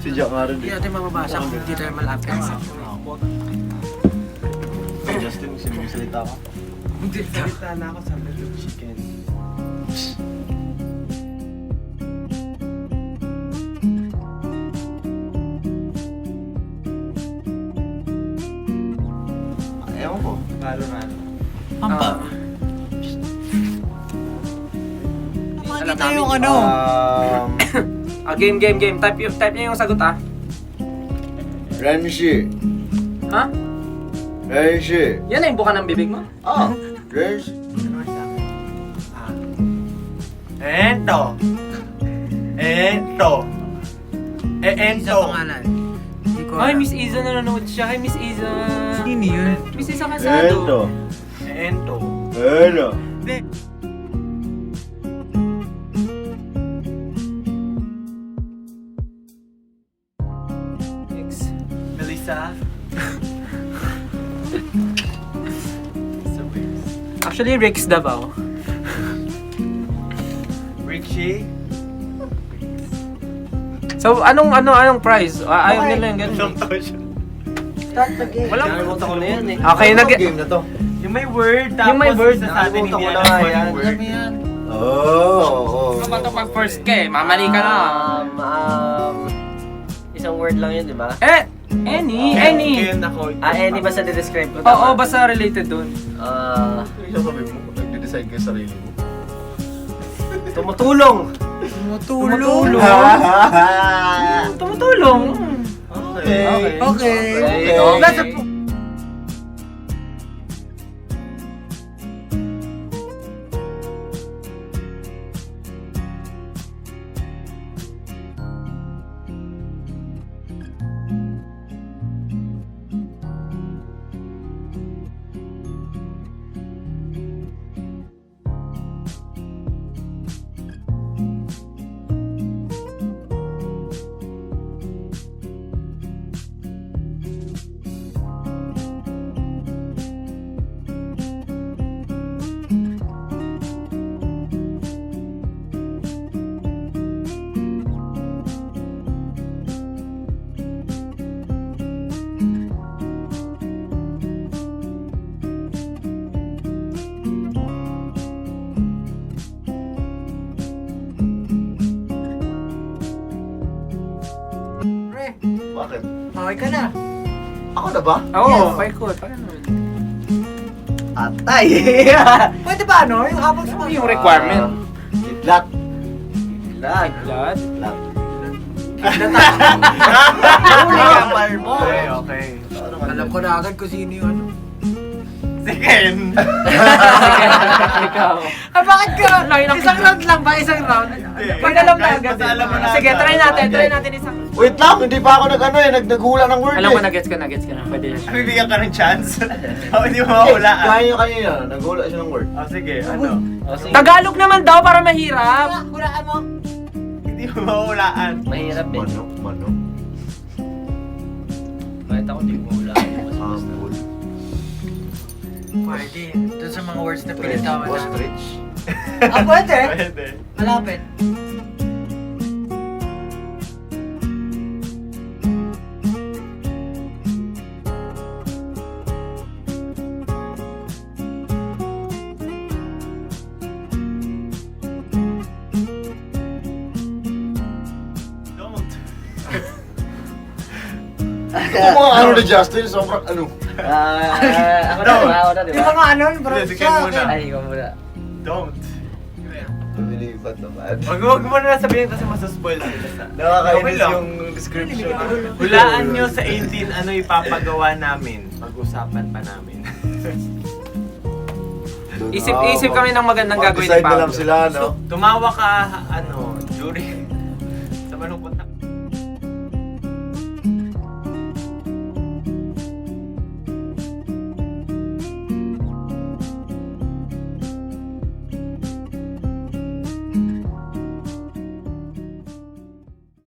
Si Jack nga rin. Hindi natin mababasa kung hindi tayo malapit. Justin, salita ka. Hindi salita na ako sa Melon Chicken. Ewan ko. Lalo na. Pampa. Makikita yung ano. Game. Type niya yung sagot Renshi. Ha? Renshi. Yan na yung buka ng bibig mo? Oh, Renshi. Ento. Isa pangalan. Ay, Miss Iza nanonood siya. Hi, Miss Iza. Sino yun? Miss Iza Casado. Ento. Ano? Next. Melissa. Actually, Rex Davao. Richie. So, anong prize? Ayaw nila yung ganun. Start the game. Walang... Nakalimutan ko na yan eh. Okay, game na to. Yung may word, tapos Yung may word, isa sa atin hindi nakalimutan ko alam na kung yan. yung word. Oo. Ano ba ito pag first ka eh? Mamali ka na. Isang word lang yun, di ba? Any. Ngayon ako. Any ba sa describe ko? Oo, basta related dun. Yung sabi mo, nagde-decide kayo sarili mo. Tumutulong! Tumutulong. Tumutulong. Okay. Okay. Nasa Bakit? Okay ka na. Ako na ba? Oo, paikot. Atay! Pwede ba ano? Yung habang sa Yung requirement. Kidlat. Blood. Kidlat. Kapal mo. Okay. Alam ko na agad kung sino yung ano. Second. Ikaw. Bakit ka? Isang round lang ba? Isang round? Pag alam na agad. Basta alam mo na Sige, agad. try natin isang. Wait lang, hindi pa ako naghula ng word Alam ko eh. na, gets ko na. Pwede yan. Bibigyan ka ng chance. O, hindi mo mahulaan. Kaya nyo kanina, naghula siya ng word. O, sige. Ano? Tagalog naman daw para mahirap. Hulaan mo. Hindi mo mahulaan. Mahirap eh. Manok. Bakit ako di mo wala? Humble. Pwede. Doon sa mga words na pinitawan na. Ostrich. Pwede. Malapit. Don't. Kung mga ano ni Justin, sobrang ano. Ako na, di Yung ba? mga ano, bro. Hindi, sige muna. Ay, ikaw muna. Don't. Pabilibat naman. Wag mo na sabihin kasi masaspoil sila sa... Nakakainis Okay lang. yung description. Hulaan nyo sa 18 ano ipapagawa namin. Pag-usapan pa namin. Isip kami ng magandang gagawin ni Mag-decide na lang Pablo. sila, no? Tumawa ka, ano, during... Sa manong